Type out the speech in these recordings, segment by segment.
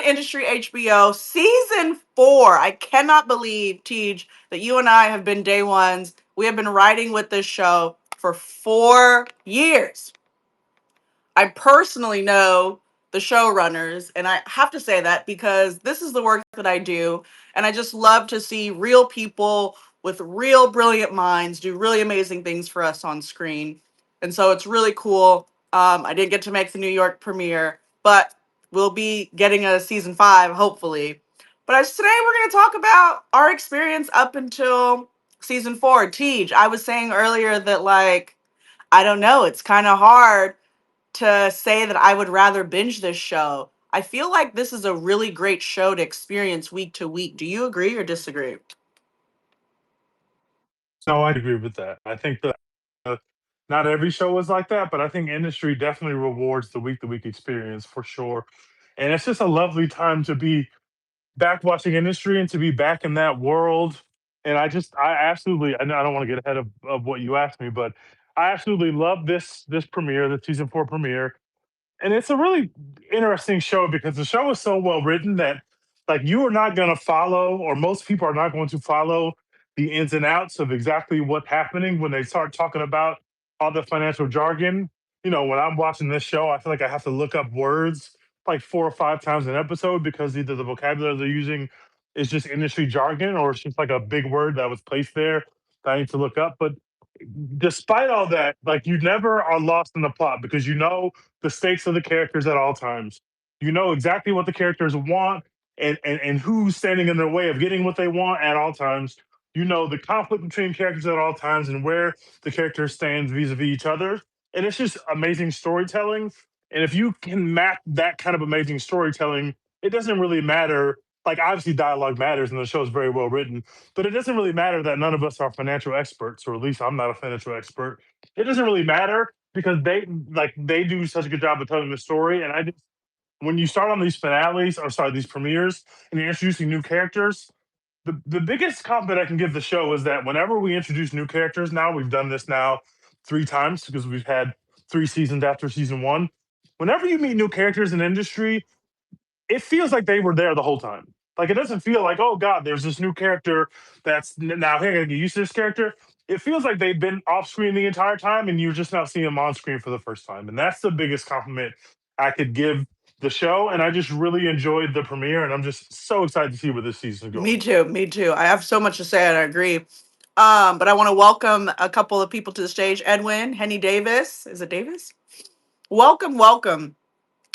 Industry HBO season 4. I cannot believe, Tej, that you and I have been day ones. We have been writing with this show for 4 years. I personally know the showrunners, and I have to say that because this is the work that I do, and I just love to see real people with real brilliant minds do really amazing things for us on screen. And so it's really cool. I didn't get to make the New York premiere, but we'll be getting a season 5, hopefully. But today we're going to talk about our experience up until season 4. Tej, I was saying earlier that, like, I don't know, it's kind of hard to say that I would rather binge this show. I feel like this is a really great show to experience week to week. Do you agree or disagree? No, I agree with that. I think that not every show is like that, but I think industry definitely rewards the week to week experience for sure. And it's just a lovely time to be back watching industry and to be back in that world. And I absolutely, I know I don't want to get ahead of what you asked me, but I absolutely love this premiere, the season 4 premiere. And it's a really interesting show because the show is so well written that like you are not going to follow, or most people are not going to follow the ins and outs of exactly what's happening when they start talking about all the financial jargon. You know, when I'm watching this show, I feel like I have to look up words like 4 or 5 times an episode because either the vocabulary they're using is just industry jargon or it's just like a big word that was placed there that I need to look up. But despite all that, like you never are lost in the plot because you know the stakes of the characters at all times. You know exactly what the characters want and who's standing in their way of getting what they want at all times. You know the conflict between characters at all times and where the characters stand vis-a-vis each other. And it's just amazing storytelling. And if you can map that kind of amazing storytelling, it doesn't really matter. Like obviously dialogue matters and the show is very well written, but it doesn't really matter that none of us are financial experts, or at least I'm not a financial expert. It doesn't really matter because they do such a good job of telling the story. And I just when you start on these finales or sorry, these premieres and you're introducing new characters, the biggest compliment I can give the show is that whenever we introduce new characters now, we've done this now 3 times because we've had 3 seasons after season 1. Whenever you meet new characters in industry, it feels like they were there the whole time. Like it doesn't feel like, oh God, there's this new character now hey, I gotta get used to this character. It feels like they've been off screen the entire time and you're just now seeing them on screen for the first time. And that's the biggest compliment I could give the show. And I just really enjoyed the premiere and I'm just so excited to see where this season is Me going. too. Me too. I have so much to say and I agree. But I want to welcome a couple of people to the stage. Edwin, Henny Davis. Is it Davis? Welcome, welcome.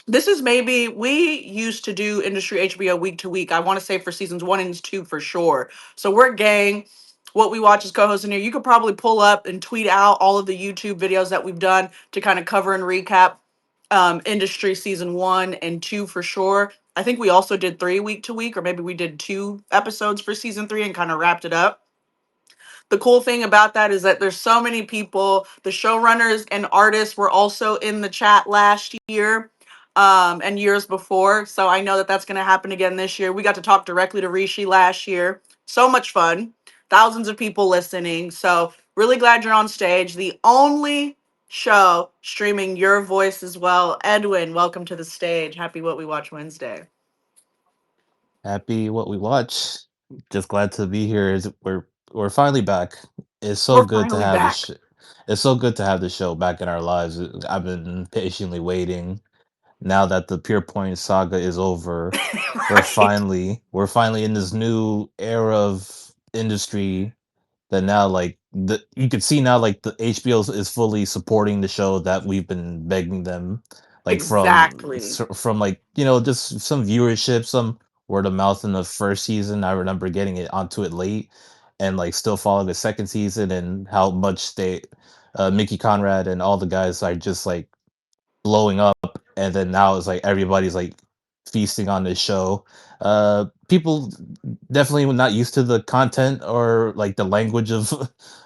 This is maybe we used to do Industry HBO week to week. I want to say for seasons 1 and 2 for sure. So we're gang. What we watch as co-hosts in here. You could probably pull up and tweet out all of the YouTube videos that we've done to kind of cover and recap Industry season 1 and 2 for sure. I think we also did 3 week to week, or maybe we did 2 episodes for season 3 and kind of wrapped it up. The cool thing about that is that there's so many people. The showrunners and artists were also in the chat last year and years before. So I know that that's going to happen again this year. We got to talk directly to Rishi last year. So much fun. Thousands of people listening. So really glad you're on stage. The only show streaming your voice as well. Edwin, welcome to the stage. Happy What We Watch Wednesday. Happy what we watch. Just glad to be here. We're finally back. It's so We're good to finally have back. it's so good to have the show back in our lives. I've been patiently waiting. Now that the Pure Point saga is over, Right. we're finally in this new era of industry that now like the you could see now like the HBO is fully supporting the show that we've been begging them like Exactly. from like just some viewership, some word of mouth in the first season. I remember getting it onto it late and like still following the second season and how much they Mickey Conrad and all the guys are just like blowing up, and then now it's like everybody's like feasting on this show. People definitely were not used to the content or like the language of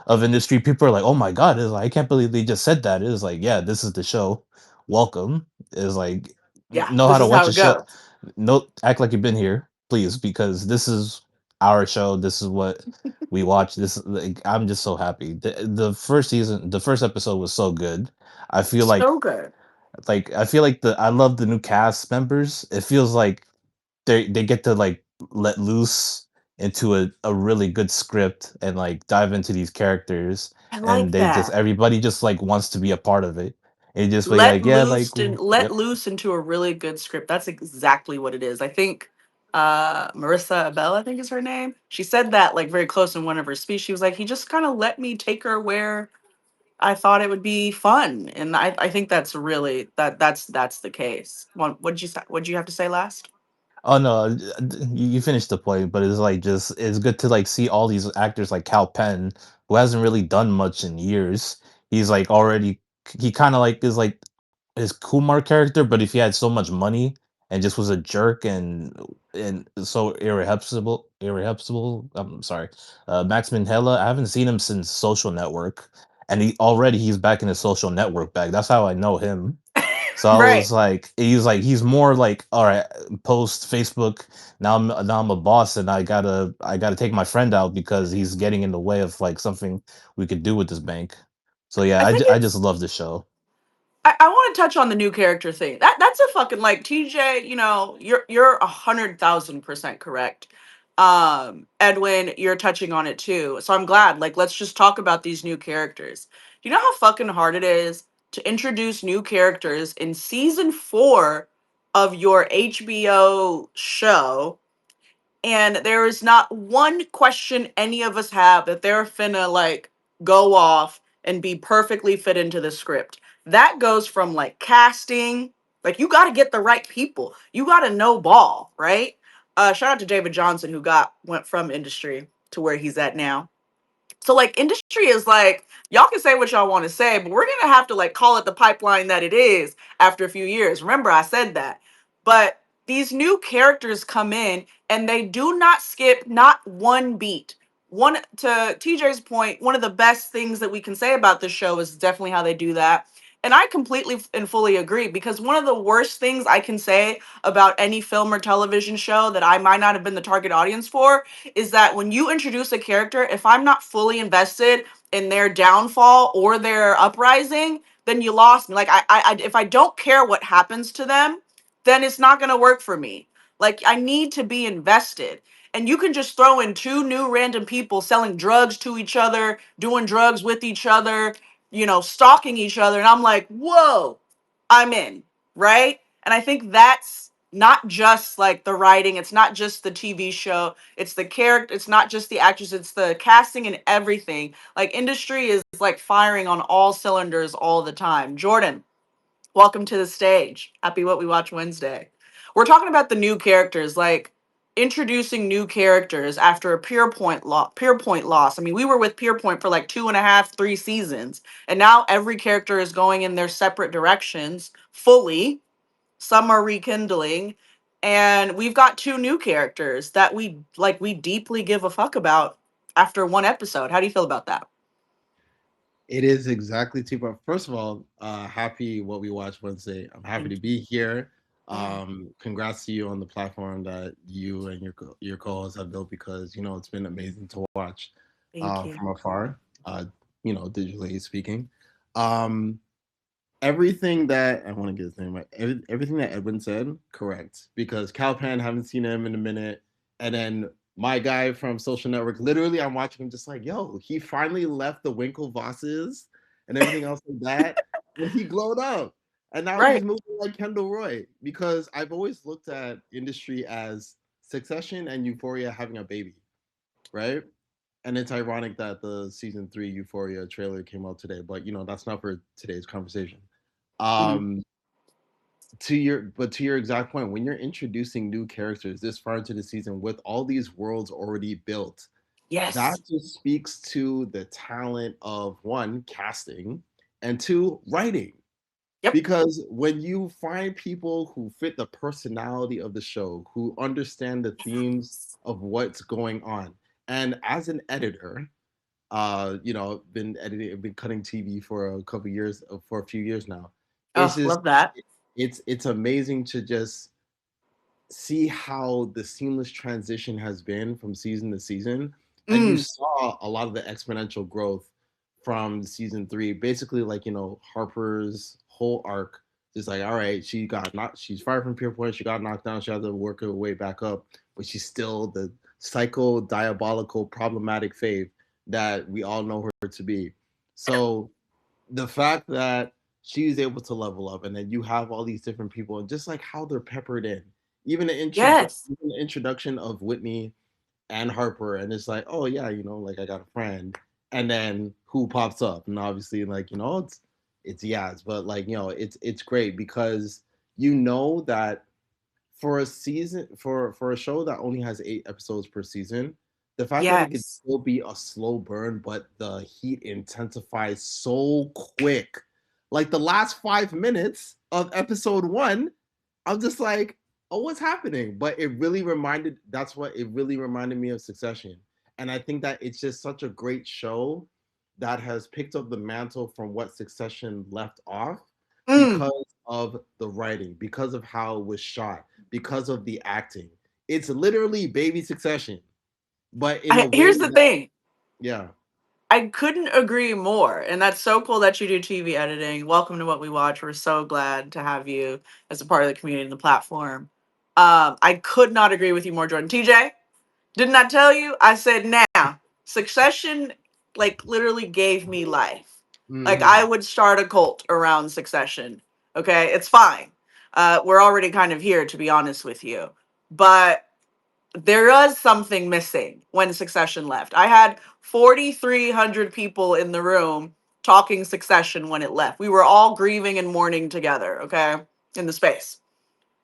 of industry. People are like, oh my god, it's like, I can't believe they just said that. It's like, yeah, this is the show. Welcome. Is like, Yeah, know how this to is how watch a it show. goes. No, act like you've been here, please, because this is our show. This is what we watch. Like, I'm just so happy. The first season, the first episode was so good. I feel So good. like I feel like the I love the new cast members. It feels like they get to like let loose into a really good script and like dive into these characters, I and like they just that. everybody just like wants to be a part of it. And just be Let like, yeah, loose and let yep. loose into a really good script. That's exactly what it is. I think Marissa Abel, I think is her name. She said that like very close in one of her speeches. She was like, he just kind of let me take her where I thought it would be fun. And I think that's really that's the case. What'd you have to say last? Oh no, you finished the point, but it's like just it's good to like see all these actors like Cal Penn, who hasn't really done much in years. He's like already he kind of like is like his Kumar character, but if he had so much money and just was a jerk and so irrepressible. I'm sorry, Max Minghella. I haven't seen him since Social Network, and he's back in his Social Network bag. That's how I know him. So I Right. was like, he's more like, all right, post Facebook. Now I'm a boss, and I gotta take my friend out because he's getting in the way of like something we could do with this bank. So yeah, I think I just it's love the show. I want to touch on the new character thing. That's a fucking like TJ. You know, you're 100,000% correct. Edwin, you're touching on it too. So I'm glad. Like, let's just talk about these new characters. Do you know how fucking hard it is to introduce new characters in season 4 of your HBO show? And there is not one question any of us have that they're finna like go off and be perfectly fit into the script. That goes from like casting, like you got to get the right people. You got to know ball, right? Shout out to David Johnson who went from industry to where he's at now. So like industry is like y'all can say what y'all want to say, but we're gonna have to like call it the pipeline that it is after a few years. Remember, I said that. But these new characters come in and they do not skip not one beat. One to TJ's point, one of the best things that we can say about this show is definitely how they do that. And I completely and fully agree because one of the worst things I can say about any film or television show that I might not have been the target audience for is that when you introduce a character, if I'm not fully invested in their downfall or their uprising, then you lost me. Like if I don't care what happens to them, then it's not gonna work for me. Like I need to be invested. And you can just throw in two new random people selling drugs to each other, doing drugs with each other, stalking each other. And I'm like, whoa, I'm in, right? And I think that's not just like the writing, it's not just the TV show, it's the character, it's not just the actors, it's the casting and everything. Like industry is like firing on all cylinders all the time. Jordan, welcome to the stage. Happy What We Watch Wednesday. We're talking about the new characters, like introducing new characters after a Pure Point loss. I mean, we were with Pure Point for like 2.5, 3 seasons, and now every character is going in their separate directions fully. Some are rekindling, and we've got two new characters that we deeply give a fuck about after one episode. How do you feel about that? It is exactly two. But first of all, happy what we watch Wednesday. I'm happy to Thank you. be here. Yeah, Congrats to you on the platform that you and your co-hosts have built because it's been amazing to watch thank you. from afar. Digitally speaking. Um, Everything that I want to get his name right. Everything that Edwin said, correct. Because Calpan, haven't seen him in a minute, and then my guy from Social Network, literally, I'm watching him just like, yo, he finally left the Winklevosses and everything else like that, and he glowed up, and now he's Right. moving like Kendall Roy. Because I've always looked at industry as Succession and Euphoria having a baby, right? And it's ironic that the season 3 Euphoria trailer came out today, but that's not for today's conversation. Mm. Um, to your exact point, when you're introducing new characters this far into the season with all these worlds already built, that Yes. just speaks to the talent of one, casting, and two, writing. Yep. Because when you find people who fit the personality of the show, who understand the themes of what's going on, and as an editor, been editing, been cutting TV for a couple years, for a few years now. It's Oh, just, love that. it's amazing to just see how the seamless transition has been from season to season, and you Mm. saw a lot of the exponential growth from season 3. Basically, like Harper's whole arc. Just like, all right, she got knocked, she's fired from Pure Point, she got knocked down, she had to work her way back up, but she's still the psycho, diabolical, problematic Fave that we all know her to be. So the fact that she's able to level up, and then you have all these different people, and just like how they're peppered in, even Yes. even the introduction of Whitney and Harper, and it's like, oh yeah, like I got a friend, and then who pops up, and obviously like it's Yaz, but like it's great because that for a season for a show that only has 8 episodes per season, the fact that it could Yes. still be a slow burn, but the heat intensifies so quick, like the last 5 minutes of episode 1, I'm just like, oh, what's happening? But it really reminded me of Succession. And I think that it's just such a great show that has picked up the mantle from what Succession left off Mm. because of the writing, because of how it was shot, because of the acting. It's literally baby Succession, but in a way Here's the that, thing. yeah. I couldn't agree more. And that's so cool that you do TV editing. Welcome to What We Watch. We're so glad to have you as a part of the community and the platform. I could not agree with you more, Jordan. TJ, didn't I tell you? I said now. Succession, like, literally gave me life. Like, Mm-hmm. I would start a cult around Succession. Okay, it's fine. We're already kind of here, to be honest with you. But there was something missing when Succession left. I had 4,300 people in the room talking Succession when it left. We were all grieving and mourning together, okay, in the space.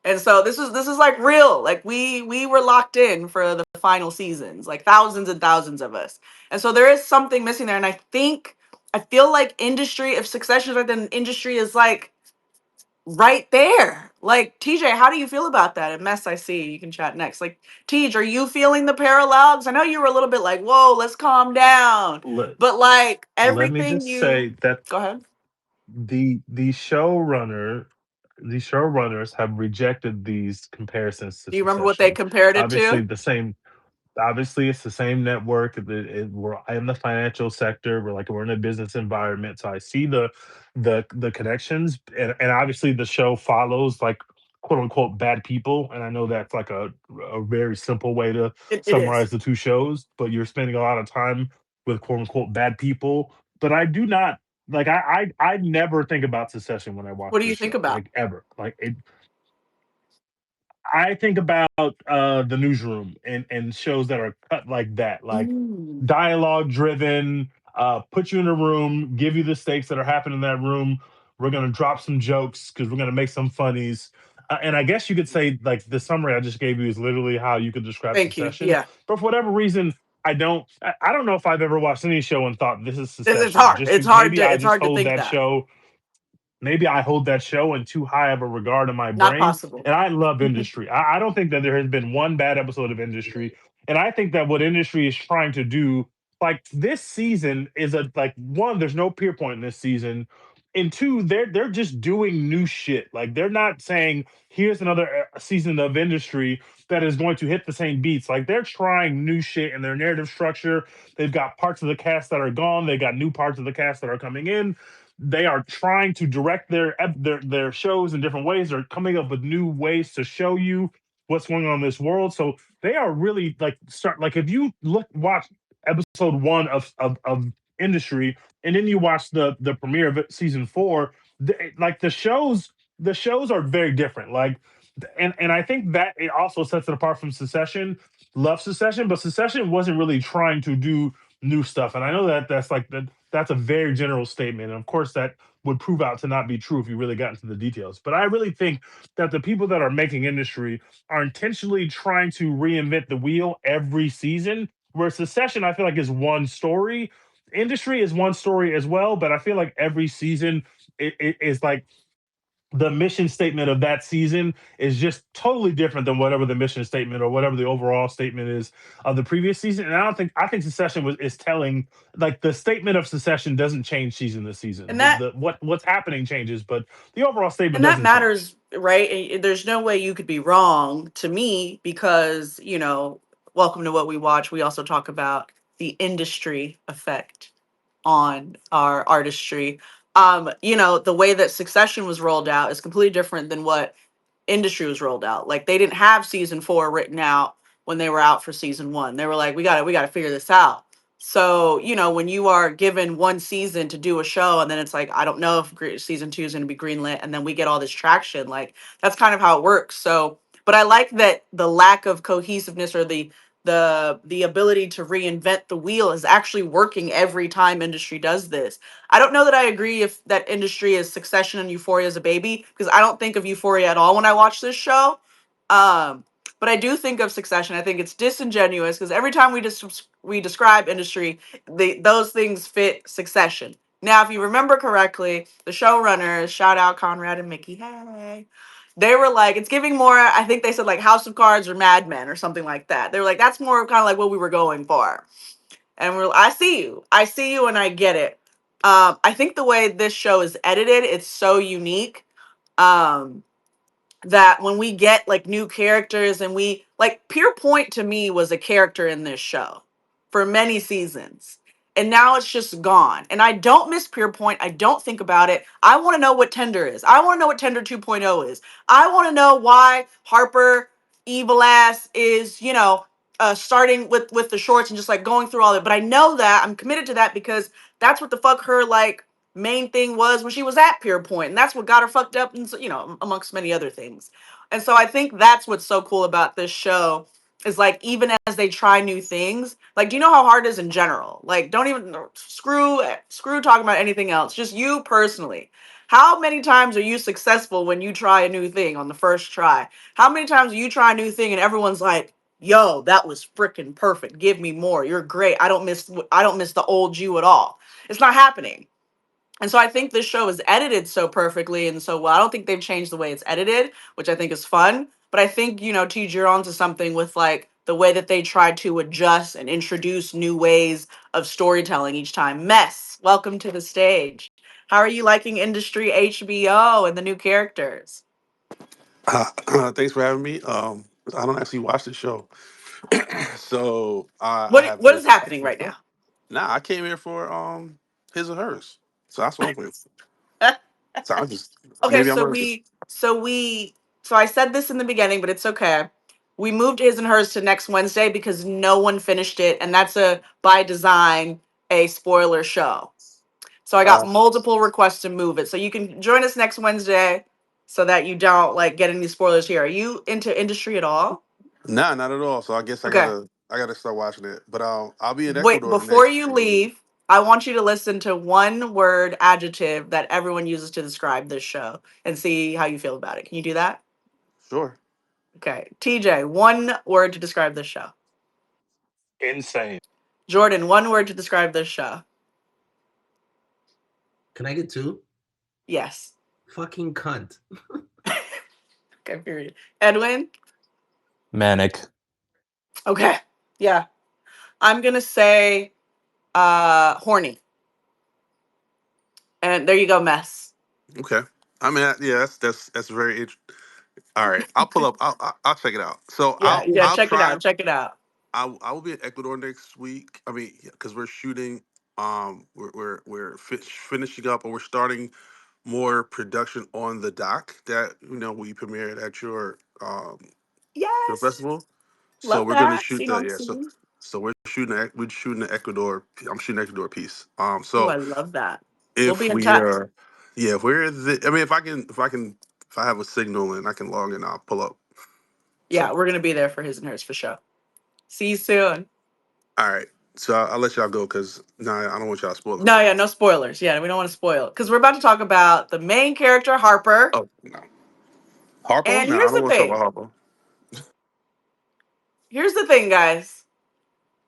And so this is like real. Like we were locked in for the final seasons, like thousands and thousands of us. And so there is something missing there. And I feel like industry, if Succession is right, then industry is like right there. Like TJ, how do you feel about that? And Mess, I see you can chat next. Like TJ, are you feeling the parallels? I know you were a little bit like, whoa, let's calm down. Let, But like let me everything just say you that go ahead. the showrunner the showrunners have rejected these comparisons to Do you remember what they Succession. compared it Obviously, to? the same obviously it's the same network. We're in the financial sector. We're in a business environment, so I see the connections, and obviously the show follows like quote unquote bad people, and I know that's like a very simple way to It is. summarize the two shows, but you're spending a lot of time with quote unquote bad people. But I do not like I never think about Secession when I watch What do you this think show, about? like ever. I think about the newsroom and shows that are cut like that, like Mm. dialogue driven, put you in a room, give you the stakes that are happening in that room. We're gonna drop some jokes because we're gonna make some funnies. And I guess you could say like the summary I just gave you is literally how you could describe Thank you. Succession. Yeah. But for whatever reason, I don't know if I've ever watched any show and thought this is It's Succession. hard. Just It's hard maybe to I it's just hard to hold think that that. show maybe I hold that show in too high of a regard in my Not brain. possible. And I love Industry. I don't think that there has been one bad episode of Industry. And I think that what Industry is trying to do, like this season, is a like one, there's no peer point in this season. And two, they're just doing new shit. Like they're not saying here's another season of Industry that is going to hit the same beats. Like they're trying new shit in their narrative structure. They've got parts of the cast that are gone. They got new parts of the cast that are coming in. They are trying to direct their shows in different ways. They're coming up with new ways to show you what's going on in this world. So they are really like start like if you watch episode one of Industry and then you watch the premiere of season four, like the shows are very different. Like and I think that it also sets it apart from Secession. Love Secession, but Secession wasn't really trying to do new stuff. And I know that that's a very general statement. And of course, that would prove out to not be true if you really got into the details. But I really think that the people that are making Industry are intentionally trying to reinvent the wheel every season. Where Secession, I feel like, is one story. Industry is one story as well, but I feel like every season it is like the mission statement of that season is just totally different than whatever the mission statement or whatever the overall statement is of the previous season. And I think Secession is telling like the statement of Secession doesn't change season to season. And The, that the what's happening changes, but the overall statement and that doesn't change. matters, right? There's no way you could be wrong to me because, welcome to What We Watch. We also talk about the industry effect on our artistry. The way that Succession was rolled out is completely different than what Industry was rolled out. Like they didn't have season 4 written out when they were out for season 1. They were like, we gotta figure this out. So, when you are given one season to do a show and then it's like, I don't know if season 2 is going to be greenlit and then we get all this traction, like that's kind of how it works. So, but I like that the lack of cohesiveness or the ability to reinvent the wheel is actually working every time Industry does this. I don't know that I agree if that Industry is Succession and Euphoria as a baby, because I don't think of Euphoria at all when I watch this show. Um, but I do think of Succession. I think it's disingenuous because every time we describe Industry, those things fit Succession. Now, if you remember correctly, the showrunners, shout out Conrad and Mickey, hey, they were like, it's giving more. I think they said like House of Cards or Mad Men or something like that. They were like, that's more kind of like what we were going for. And I see you, and I get it. I think the way this show is edited, it's so unique. Um, that when we get like new characters and we like Pure Point to me was a character in this show for many seasons. And now it's just gone. And I don't miss Pure Point. I don't think about it. I want to know what Tender is. I want to know what Tender 2.0 is. I want to know why Harper evil ass is, starting with the shorts and just like going through all that. But I know that I'm committed to that because that's what the fuck her like main thing was when she was at Pure Point, and that's what got her fucked up, and amongst many other things. And so I think that's what's so cool about this show is like even as they try new things, like do you know how hard it is in general? Like don't even screw talking about anything else. Just you personally. How many times are you successful when you try a new thing on the first try? How many times do you try a new thing and everyone's like, "Yo, that was freaking perfect. Give me more. You're great. I don't miss the old you at all." It's not happening. And so I think this show is edited so perfectly and so well. I don't think they've changed the way it's edited, which I think is fun. But I think, TJ, you're onto something with like the way that they try to adjust and introduce new ways of storytelling each time. Mess, welcome to the stage. How are you liking Industry HBO and the new characters? Thanks for having me. I don't actually watch the show, so I What have what is just happening right now? nah. I came here for his or hers, so that's what I'm with. So I just Okay, maybe I'm so working. I said this in the beginning, but it's okay. We moved his and hers to next Wednesday because no one finished it, and that's a by design a spoiler show. So I got Uh, multiple requests to move it. So you can join us next Wednesday so that you don't like get any spoilers here. Are you into Industry at all? nah, not at all. So I guess I Okay. gotta start watching it. But I'll be in Wait, Ecuador before next you week. leave, I want you to listen to one word adjective that everyone uses to describe this show and see how you feel about it. Can you do that? Sure. Okay. TJ, one word to describe this show. Insane. Jordan, one word to describe this show. Can I get two? Yes. Fucking cunt. Okay, period. Edwin? Manic. Okay. Yeah. I'm gonna say horny. And there you go, mess. Okay. I mean, yeah, that's very interesting. All right, I'll pull up. I'll check it out. So Yeah, yeah, I'll check it try. out. Check it out. I will be in Ecuador next week. I mean, because we're shooting, we're finishing up, or we're starting more production on the doc that we premiered at your Yes. festival. So Love we're gonna that. shoot Scene the on yeah. So scene. so we're shooting the Ecuador. I'm shooting the Ecuador piece. Ooh, So I love that. We'll be if in we touch. yeah, if we're I mean, if I have a signal and I can log in, I'll pull up. Yeah, So we're gonna be there for his and hers for sure. See you soon. all right. So I'll let y'all go because I don't want y'all to spoil No, anything. yeah, no spoilers. Yeah, we don't want to spoil it. Because we're about to talk about the main character, Harper. Oh no. Harpo? And No, I here's don't the want to talk thing. about Harpo. Here's the thing, guys.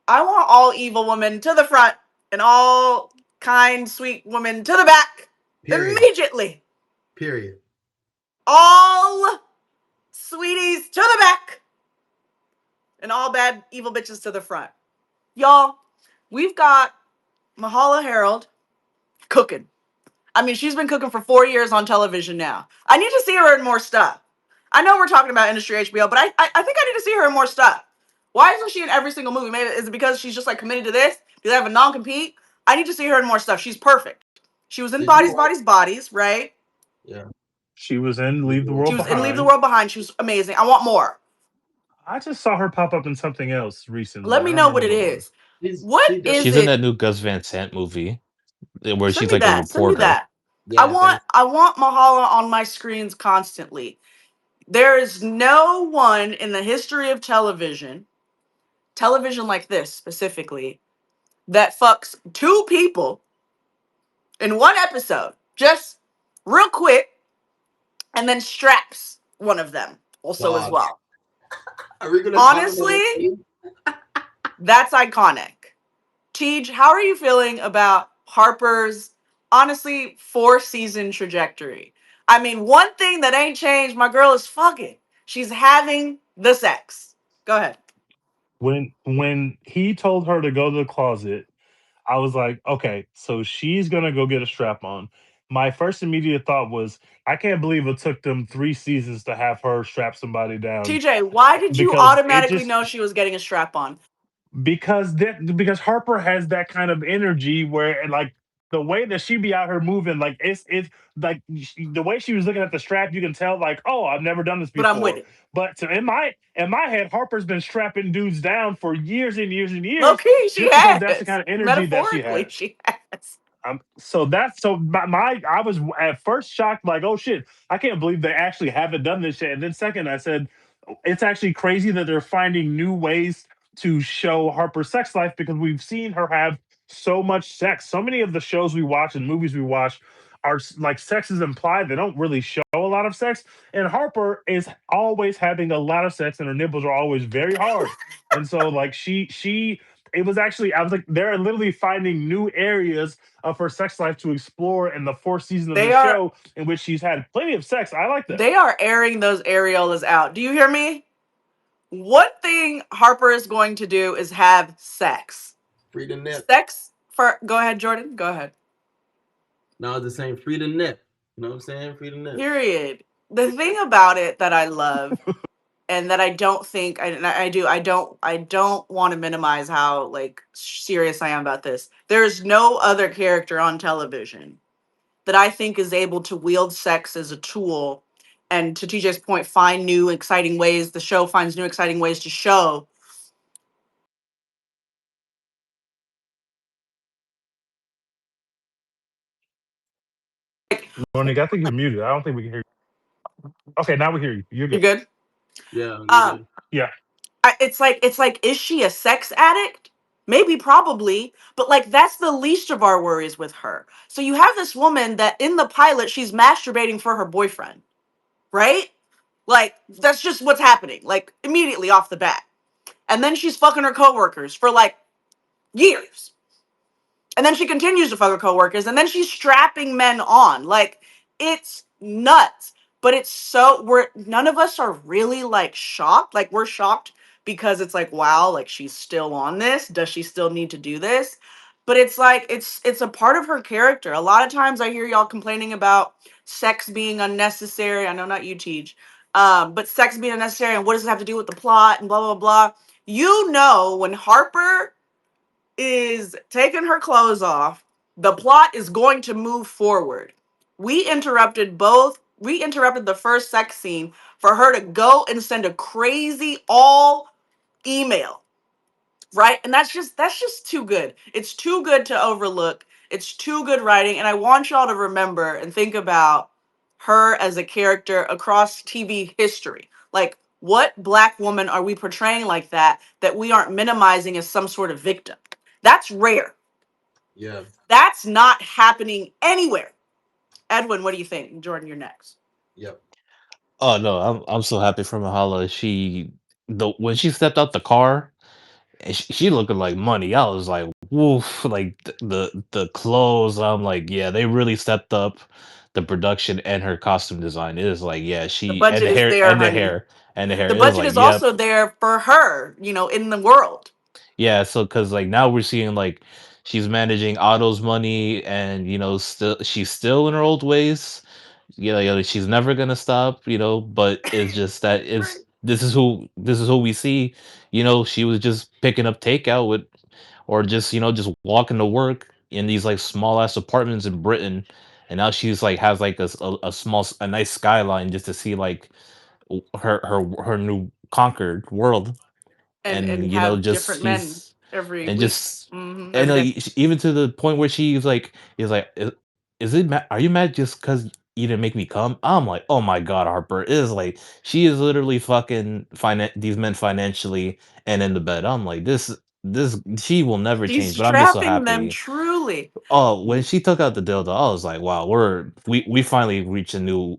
I want all evil women to the front and all kind, sweet women to the back Period. immediately. Period. All sweeties to the back and all bad, evil bitches to the front. Y'all, we've got Mahala Harold cooking. I mean, she's been cooking for 4 years on television now. I need to see her in more stuff. I know we're talking about Industry HBO, but I think I need to see her in more stuff. Why isn't she in every single movie? Maybe is it because she's just like committed to this? Do they have a non compete? I need to see her in more stuff. She's perfect. She was in Did Bodies, you? Bodies, Bodies, right? Yeah. She was in Leave Leave the the World She World was in Leave the Behind. World Behind. She was amazing. I want more. I just saw her pop up in something else recently. Let I me don't know know what it what it was. is. What She is She's definitely. in it? that new Gus Van Sant movie where Send she's me like a that. Send me reporter. that. Yeah, thanks. I want Mahala on my screens constantly. There is no one in the history of television like this specifically, that fucks two people in one episode, just real quick, and then straps one of them also as Dogs. well. Are we gonna comment on Honestly, that scene? that's iconic. Tej, how are you feeling about Harper's honestly 4 season trajectory? I mean, one thing that ain't changed, my girl is fucking. She's having the sex. Go ahead. When he told her to go to the closet, I was like, okay, so she's gonna go get a strap on. My first immediate thought was, I can't believe it took them 3 seasons to have her strap somebody down TJ, why did you because it automatically just know she was getting a strap on? because Harper has that kind of energy where like the way that she be out here moving, like it's like the way she was looking at the strap, you can tell like, oh, I've never done this But I'm with before. it. But in my head, Harper's been strapping dudes down for years and years and Low years key, she just because that's the has. kind of energy that she Metaphorically, has. she has. So I was at first shocked, like, oh shit, I can't believe they actually haven't done this yet. And then second, I said, it's actually crazy that they're finding new ways to show Harper's sex life because we've seen her have so much sex. So many of the shows we watch and movies we watch are like sex is implied. They don't really show a lot of sex. And Harper is always having a lot of sex and her nipples are always very hard. And so like she it was actually I was like they're literally finding new areas of her sex life to explore in the 4th season of They the are show in which she's had plenty of sex. I like that. they are airing those areolas out. Do you hear me? One thing Harper is going to do is have sex. Free the nip. Sex for go ahead, Jordan. Go ahead. No, I was just saying free the nip. You know what I'm saying? Free the nip. Period. The thing about it that I love and that I don't think I don't want to minimize how like serious I am about this. There's no other character on television that I think is able to wield sex as a tool and to TJ's point find new exciting ways the show finds new exciting ways to show. Monique, I think you're muted. I don't think we can hear you. Okay, now we hear you. You're You're good. good? Yeah, you Um good. Yeah. it's like is she a sex addict? Maybe, probably, but like that's the least of our worries with her. So you have this woman that in the pilot she's masturbating for her boyfriend, right? Like that's just what's happening, like immediately off the bat. And then she's fucking her coworkers for like years. And then she continues to fuck her coworkers, and then she's strapping men on. Like, it's nuts. But it's so we're none of us are really like shocked. Like, we're shocked because it's like, wow, like she's still on this. Does she still need to do this? But it's like it's a part of her character. A lot of times I hear y'all complaining about sex being unnecessary. I know not you, Teach. But sex being unnecessary, and what does it have to do with the plot and blah blah blah. You know, when Harper is taking her clothes off, the plot is going to move forward. We interrupted the first sex scene for her to go and send a crazy all email, right? And that's just too good. It's too good to overlook. It's too good writing, and I want y'all to remember and think about her as a character across TV history. Like, what black woman are we portraying like that we aren't minimizing as some sort of victim? That's rare. Yeah. That's not happening anywhere. Edwin, what do you think? Jordan, you're next. Yep. Oh no, I'm so happy for Mahala. She the when she stepped out the car and she looking like money. I was like, woof, like the clothes. I'm like, yeah, they really stepped up the production and her costume design. It is like, yeah, The she budget is there, honey. and the hair. The It was budget like, is yep, also there for her, in the world. yeah. So because like now we're seeing like she's managing Otto's money and still she's still in her old ways. She's never gonna stop, but it's just that is this is who we see. She was just picking up takeout with or just walking to work. in these like small ass apartments in Britain, and now she's like has like a small a nice skyline just to see like her new conquered world, And and have just different men she's every and week, just and every day. even to the point where she's like is it are you mad just because you didn't make me come? I'm like, oh my god, Harper is like she is literally fucking these men financially and in the bed. I'm like this she will never She's change, but I'm just so trapping them happy. truly. Oh, when she took out the dildo, I was like, wow, we finally reached a new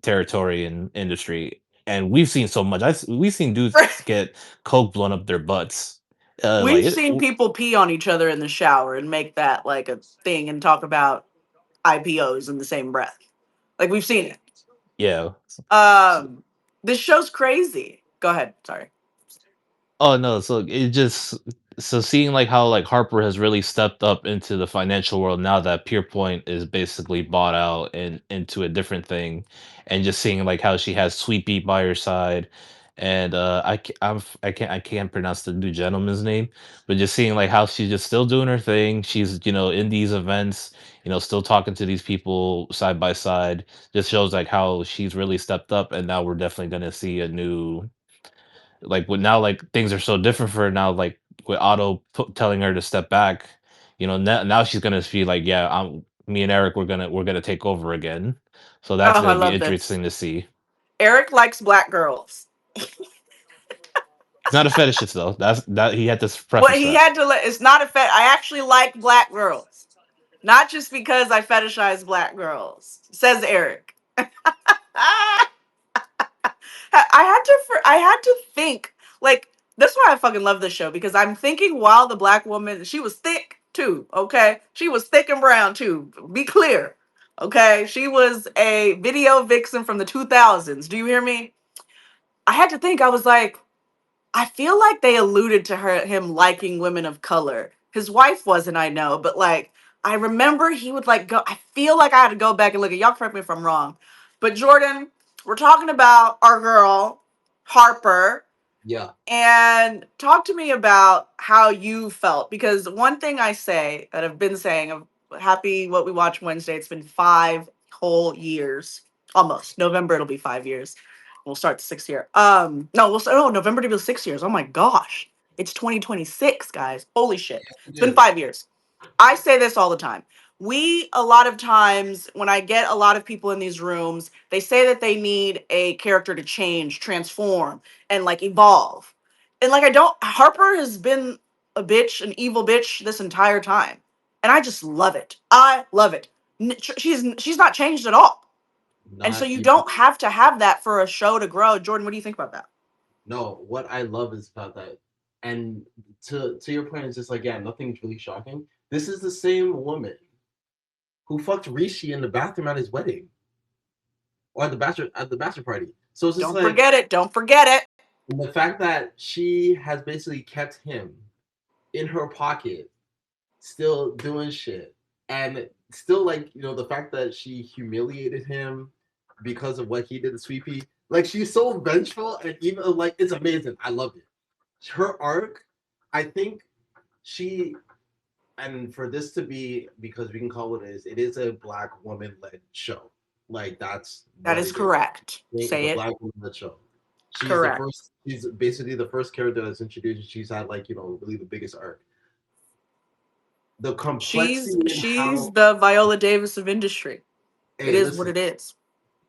territory in industry, and we've seen so much. We've seen dudes get coke blown up their butts. We've seen people pee on each other in the shower and make that like a thing and talk about IPOs in the same breath. Like we've seen it. yeah. This show's crazy. Go ahead. Sorry. Oh no, so it just so seeing like how like Harper has really stepped up into the financial world now that Pierpoint is basically bought out and into a different thing, and just seeing like how she has Sweet Beat by her side, and I can't pronounce the new gentleman's name, but just seeing like how she's just still doing her thing. She's in these events, still talking to these people side by side. Just shows like how she's really stepped up, and now we're definitely gonna see a new like with now like things are so different for her now like with Otto telling her to step back, now she's gonna be like, yeah, me and Eric we're gonna take over again, so that's Oh, I gonna be love this. interesting to see. Eric likes black girls. He's not a fetishist though, that he had to Well, preface he that. had to let. It's not a fet. I actually like black girls, not just because I fetishize black girls. Says Eric. I had to think like that's why I fucking love this show because I'm thinking while the black woman she was thick too, okay? She was thick and brown too. Be clear. Okay? She was a video vixen from the 2000s. Do you hear me? I had to think I was like I feel like they alluded to him liking women of color. His wife wasn't, I know, but like I remember he would like go. I feel like I had to go back and look at y'all. Correct me if I'm wrong, but Jordan, we're talking about our girl Harper, Yeah. and talk to me about how you felt because one thing I say that I've been saying of happy what we watch Wednesday. It's been 5 whole years, almost November. It'll be 5 years. We'll start the 6th year. No, we'll start. Oh, November to be 6 years. Oh my gosh, it's 2026, guys. Holy shit, it's It been is. 5 years. I say this all the time. A lot of times, when I get a lot of people in these rooms, they say that they need a character to change, transform, and like evolve. And like, I don't, Harper has been a bitch, an evil bitch this entire time. And I just love it. I love it. She's not changed at all. And so Not you even. don't have to have that for a show to grow. Jordan, what do you think about that? No, what I love is about that, and to your point, it's just like, yeah, nothing's really shocking. This is the same woman who fucked Rishi in the bathroom at his wedding or at the bachelor party. So it's just Don't like forget it. Don't forget it. the fact that she has basically kept him in her pocket, still doing shit, and still like the fact that she humiliated him because of what he did to Sweet Pea. Like she's so vengeful, and even like it's amazing. I love it. Her arc, I think she, and for this to be, because we can call it is a black woman led show. Like that's That what is it is. correct. It's Say a it. black woman led show. Correct. She's basically the first character that's introduced. She's had like really the biggest arc. The She's complexity in she's how, the Viola Davis of industry. It hey, is what listen, it is.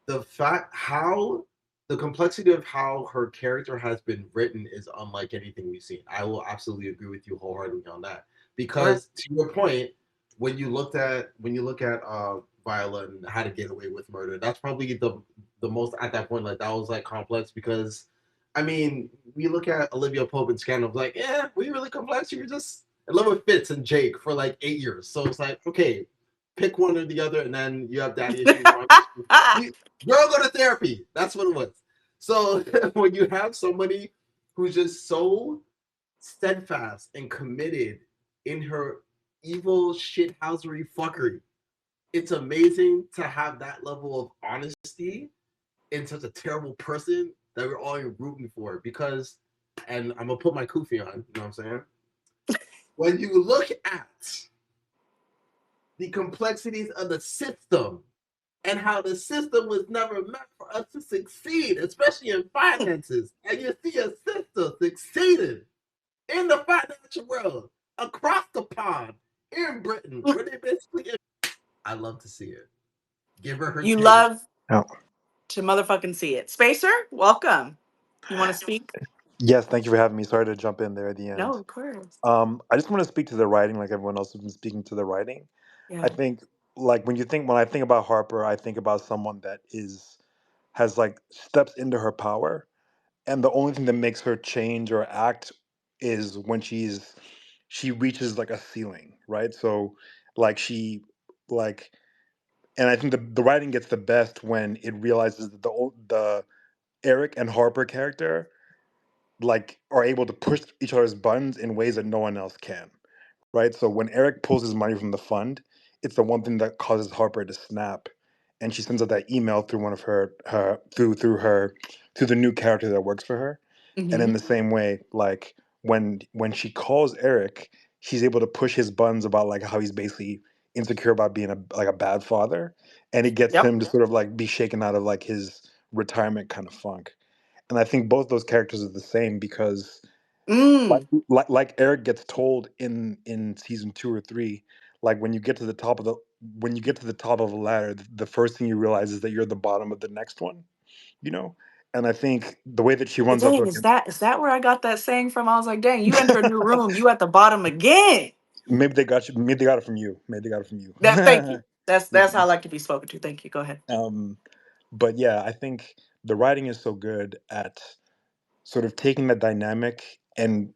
the fact how the complexity of how her character has been written is unlike anything we've seen. I will absolutely agree with you wholeheartedly on that. Okay. Because to your point, when you look at Viola and How to Get Away with Murder, that's probably the most at that point, like that was like complex because I mean, we look at Olivia Pope and Scandal, like, yeah, we really complex. You're just in love with Fitz and Jake for like 8 years. So it's like, okay, pick one or the other, and then you have daddy issues. You, girl, go to therapy. That's what it was. So when you have somebody who's just so steadfast and committed in her evil shithousery fuckery, it's amazing to have that level of honesty in such a terrible person that we're all rooting for. Because, and I'm gonna put my kufi on. You know what I'm saying? When you look at the complexities of the system and how the system was never meant for us to succeed, especially in finances. And you see a sister succeeding in the financial world across the pond in Britain, where they basically. I love to see it. Give her her You take. love to motherfucking see it. Spacer, welcome. You want to speak? Yes, thank you for having me. Sorry to jump in there at the No, end. of course. I just want to speak to the writing, like everyone else has been speaking to the writing. I Yeah. think, like when I think about Harper, I think about someone that has like steps into her power, and the only thing that makes her change or act is when she reaches like a ceiling, right? So, like like, and I think the writing gets the best when it realizes that the Eric and Harper character like are able to push each other's buttons in ways that no one else can, right? So when Eric pulls his money from the fund, it's the one thing that causes Harper to snap, and she sends out that email through one of through the new character that works for her. And in Mm-hmm. the same way, like when she calls Eric, she's able to push his buttons about like how he's basically insecure about being a bad father, and it gets Yep. him to sort of like be shaken out of like his retirement kind of funk. And I think both those characters are the same because like Mm. like Eric gets told in season 2 or 3, like when you get to the top of a ladder, the first thing you realize is that you're the bottom of the next one, you know. And I think the way that she runs up Dang, to is that where I got that saying from? I was like, dang, you enter a new room, you at the bottom again. maybe they got it from you, maybe they got it from you. That thank you. That's how I Maybe. like to be spoken to. Thank you. Go ahead. um but yeah, I think the writing is so good at sort of taking that dynamic and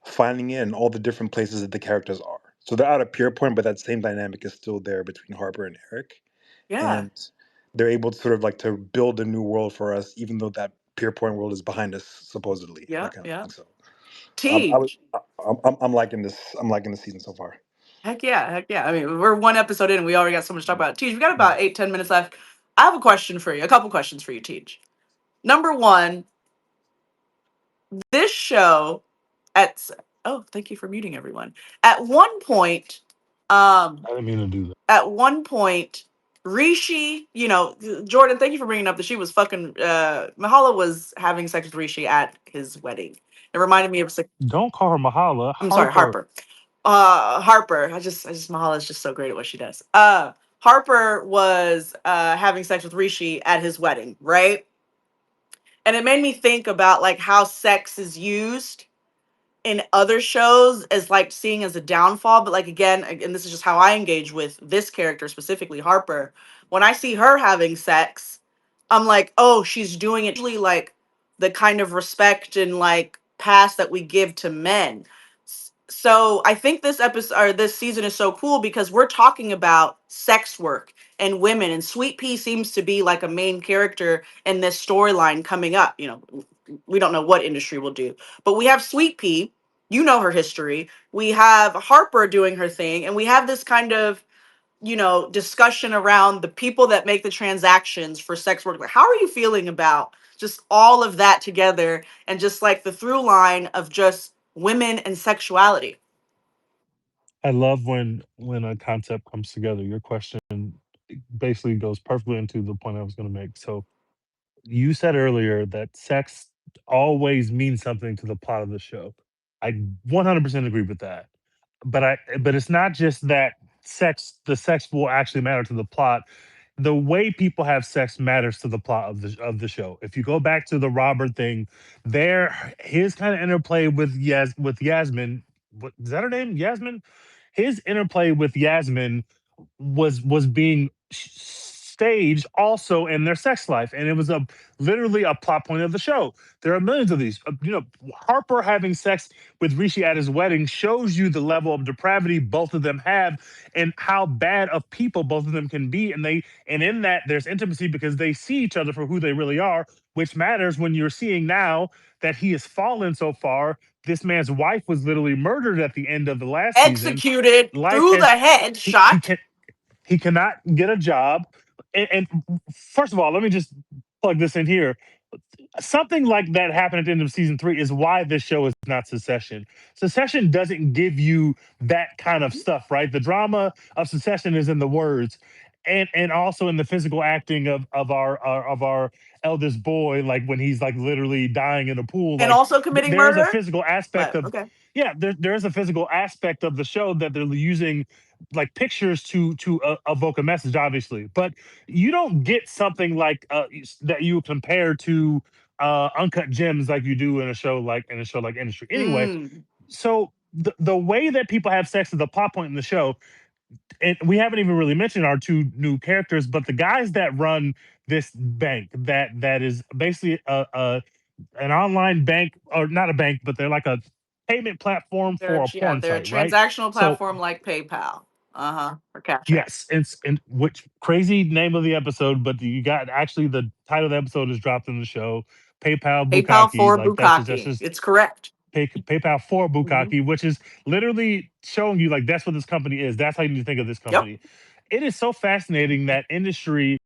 finding it in all the different places that the characters are. So they're at a pure point, but that same dynamic is still there between Harper and Eric, Yeah. and they're able to sort of like to build a new world for us, even though that pure point world is behind us supposedly, Yeah. that kind of Yeah. thing. So I was, Teach. I'm liking this. I'm liking the season so far. Heck yeah. Heck yeah. I mean, we're one episode in and we already got so much to talk about. Teach, we got Mm. about 8-10 minutes left. I have a question for you. A couple questions for you, Teach. Number one, this show at oh, thank you for muting everyone. At one point, um, I didn't mean to do that. at one point, Rishi, Jordan, thank you for bringing up that she was fucking Mahala was having sex with Rishi at his wedding. It reminded me of Don't call her Mahala, I'm sorry, Harper. Harper. Harper. I just Mahala is just so great at what she does. Harper was having sex with Rishi at his wedding, right? And it made me think about like how sex is used in other shows as like seeing as a downfall, but like again, and this is just how I engage with this character specifically, Harper. When I see her having sex, I'm like, oh, she's doing it usually like the kind of respect and like pass that we give to men. So I think this episode or this season is so cool because we're talking about sex work and women, and Sweet Pea seems to be like a main character in this storyline coming up. We don't know what industry will do, but we have Sweet Pea. You know her history. We have Harper doing her thing, and we have this kind of discussion around the people that make the transactions for sex work. Like, how are you feeling about just all of that together and just like the through line of just women and sexuality? I love when a concept comes together. Your question basically goes perfectly into the point I was going to make. So you said earlier that sex always means something to the plot of the show. I 100% agree with that. But it's not just that the sex will actually matter to the plot. The way people have sex matters to the plot of the show. If you go back to the Robert thing, his kind of interplay with Yasmin, what is that her name? Yasmin? His interplay with Yasmin was being staged also in their sex life, and it was a literally a plot point of the show. There are millions of these. Harper having sex with Rishi at his wedding shows you the level of depravity both of them have, and how bad of people both of them can be. And in that there's intimacy because they see each other for who they really are, which matters when you're seeing now that he has fallen so far. This man's wife was literally murdered at the end of the last season. Executed Life through the has head, he shot. can he cannot get a job. And first of all, let me just plug this in here. something like that happened at the end of season 3 is why this show is not Succession. Succession doesn't give you that kind of stuff, right? The drama of Succession is in the words, and also in the physical acting of our eldest boy, like when he's like literally dying in a pool. And Like also committing there is a murder. physical aspect But of, okay. yeah, there is a physical aspect of the show that they're using like pictures to evoke a message, obviously, but you don't get something like that you compare to uncut gems like you do in a show like Industry. Anyway, Mm. so the way that people have sex is the plot point in the show, and we haven't even really mentioned our two new characters, but the guys that run this bank that is basically a an online bank, or not a bank, but they're like a payment platform for a Yeah, porn they're a site, right? transactional So platform like PayPal. Or Cash App. yes, it's in which crazy name of the episode, but you got actually the title of the episode is dropped in the show. PayPal PayPal Bukaki, for like that's Bukkake. just It's correct. PayPal for Hmm. Bukaki, which is literally showing you like that's what this company is. That's how you need to think of this Yep. company. It is so fascinating that Industry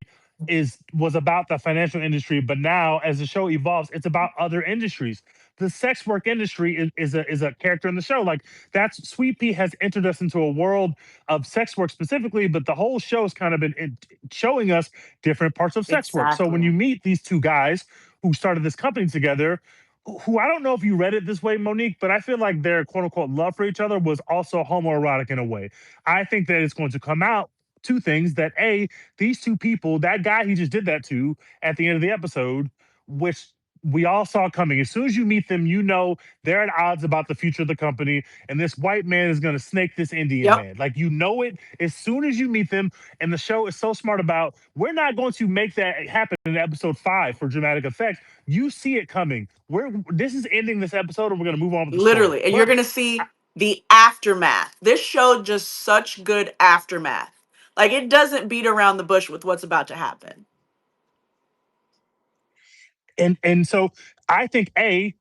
was about the financial industry, but now as the show evolves, it's about other industries. The sex work industry is a character in the show. Like that's Sweet Pea has entered us into a world of sex work specifically, but the whole show has kind of been showing us different parts of sex work. So when Exactly. you meet these two guys who started this company together, who I don't know if you read it this way, Monique, but I feel like their quote unquote love for each other was also homoerotic in a way. I think that it's going to come out two things that A, these two people, that guy he just did that to at the end of the episode, which we all saw coming. As soon as you meet them, you know they're at odds about the future of the company, and this white man is going to snake this Indian Yep. man. Like you know it as soon as you meet them. And the show is so smart about we're not going to make that happen in episode 5 for dramatic effects. You see it coming. This is ending this episode, and we're going to move on with the story. Literally. And you're But going to see the aftermath. This showed just such good aftermath. Like, it doesn't beat around the bush with what's about to happen. and so I think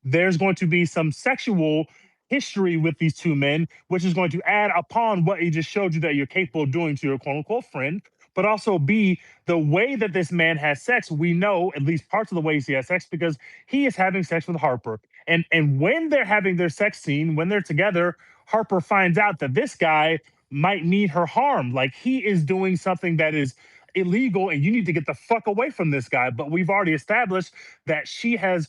there's going to be some sexual history with these two men, which is going to add upon what he just showed you that you're capable of doing to your quote unquote friend. But also B, the way that this man has sex, we know at least parts of the ways he has sex because he is having sex with Harper. And when they're having their sex scene, when they're together, Harper finds out that this guy might need her harm. Like he is doing something that is illegal and you need to get the fuck away from this guy. But we've already established that she has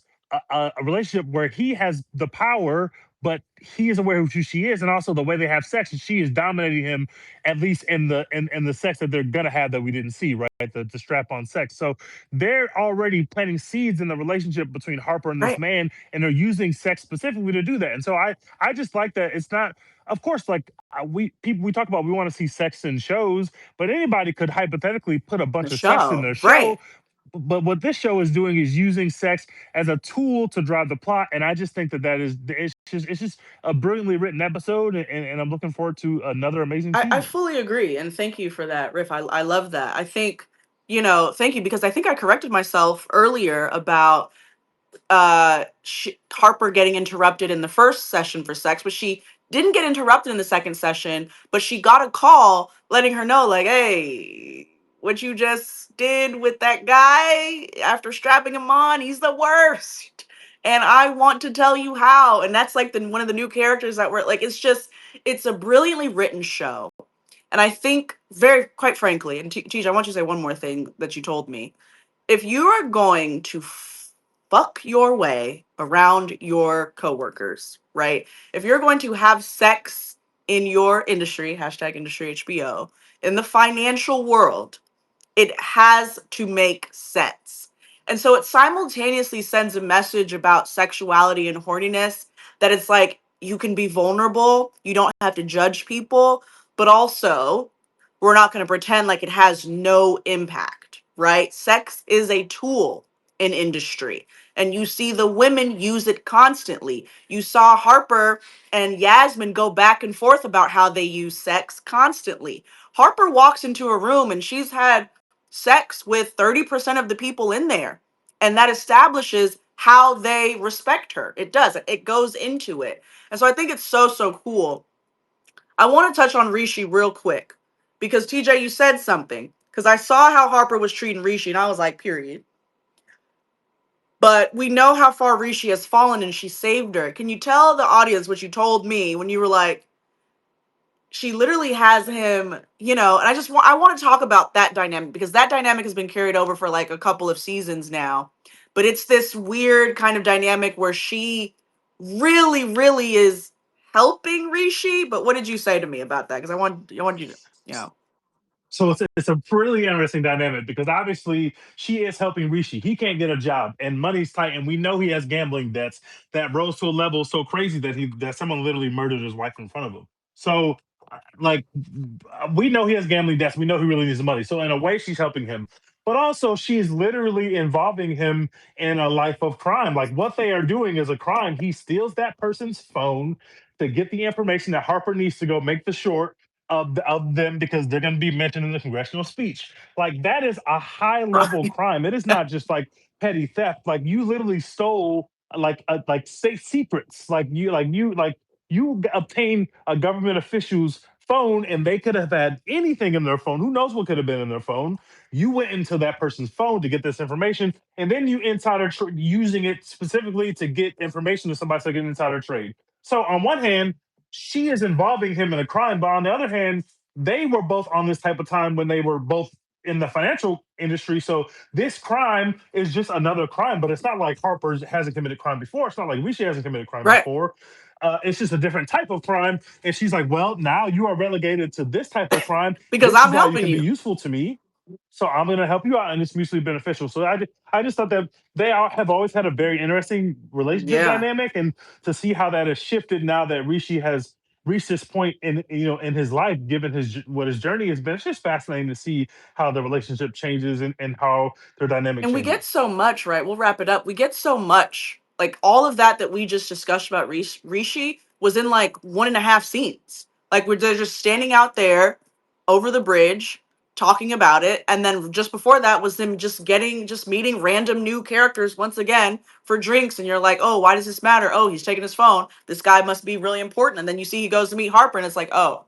a relationship where he has the power, but he is aware of who she is, and also the way they have sex. And she is dominating him, at least in the sex that they're gonna have that we didn't see, right? The strap on sex. So they're already planting seeds in the relationship between Harper and this Right. man, and they're using sex specifically to do that. And so I just like that it's not. Of course, like we talk about, we want to see sex in shows, but anybody could hypothetically put a The bunch of sex in show. their show. Right. But what this show is doing is using sex as a tool to drive the plot, and I just think that is it's just a brilliantly written episode, and I'm looking forward to another amazing I season. fully agree. And thank you for that, Riff. I love that. I think, thank you, because I think I corrected myself earlier about Harper getting interrupted in the first session for sex, but she didn't get interrupted in the second session, but she got a call letting her know, like, hey, what you just did with that guy after strapping him on, he's the worst. And I want to tell you how. And that's like one of the new characters that were like, it's a brilliantly written show. And I think, very quite frankly, and Tej, I want you to say one more thing that you told me. If you are going to fuck your way around your coworkers, right? If you're going to have sex in your industry, hashtag Industry HBO, in the financial world, it has to make sense. And so it simultaneously sends a message about sexuality and horniness, that it's like you can be vulnerable, you don't have to judge people, but also we're not going to pretend like it has no impact, right? Sex is a tool in industry, and you see the women use it constantly. You saw Harper and Yasmin go back and forth about how they use sex constantly. Harper walks into a room and she's had sex with 30% of the people in there. And that establishes how they respect her. It does. It goes into it. And so I think it's so, so cool. I want to touch on Rishi real quick because TJ, you said something. Because I saw how Harper was treating Rishi and I was like, period. But we know how far Rishi has fallen and she saved her. Can you tell the audience what you told me when you were like, she literally has him, and I want to talk about that dynamic because that dynamic has been carried over for like a couple of seasons now. But it's this weird kind of dynamic where she really, really is helping Rishi. But what did you say to me about that? Because I want you to, you know, So it's a really interesting dynamic because obviously she is helping Rishi. He can't get a job and money's tight, and we know he has gambling debts that rose to a level so crazy that someone literally murdered his wife in front of him. So like we know he has gambling debts. We know he really needs the money. So in a way, she's helping him, but also she's literally involving him in a life of crime. Like what they are doing is a crime. He steals that person's phone to get the information that Harper needs to go make the short of them because they're going to be mentioned in the congressional speech. Like that is a high level right, crime. It is not just like petty theft. Like you literally stole like state secrets. You obtained a government official's phone and they could have had anything in their phone. Who knows what could have been in their phone? You went into that person's phone to get this information, and then you using it specifically to get information to somebody to get an insider trade. So on one hand, she is involving him in a crime, but on the other hand, they were both on this type of time when they were both in the financial industry. So this crime is just another crime, but it's not like Harper hasn't committed crime before. It's not like Rishi hasn't committed crime right, before. It's just a different type of crime. And she's like, well, now you are relegated to this type of crime. because This is I'm why you helping can be you. useful to me. So I'm going to help you out, and it's mutually beneficial. So I just thought that have always had a very interesting relationship Yeah. dynamic, and to see how that has shifted now that Rishi has reached this point in his life, given what his journey has been. It's just fascinating to see how the relationship changes and how their dynamic And we get changes. so much, right? We'll wrap it up. We get so much. Like all of that we just discussed about Rishi was in like 1.5 scenes. Like they're just standing out there over the bridge talking about it. And then just before that was them just meeting random new characters once again for drinks. And you're like, oh, why does this matter? Oh, he's taking his phone. This guy must be really important. And then you see he goes to meet Harper and it's like, oh,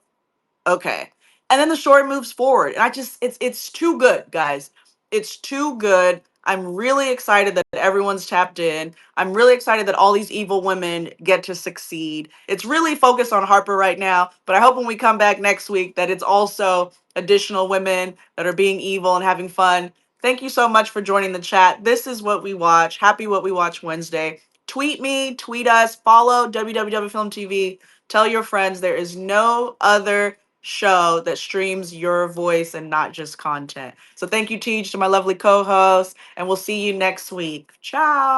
okay. And then the story moves forward. And it's too good, guys. It's too good. I'm really excited that everyone's tapped in. I'm really excited that all these evil women get to succeed. It's really focused on Harper right now, but I hope when we come back next week that it's also additional women that are being evil and having fun. Thank you so much for joining the chat. This is What We Watch. Happy What We Watch Wednesday. Tweet me, tweet us, follow WWW Film TV. Tell your friends there is no other show that streams your voice and not just content. So thank you, Teach, to my lovely co-host, and we'll see you next week. Ciao.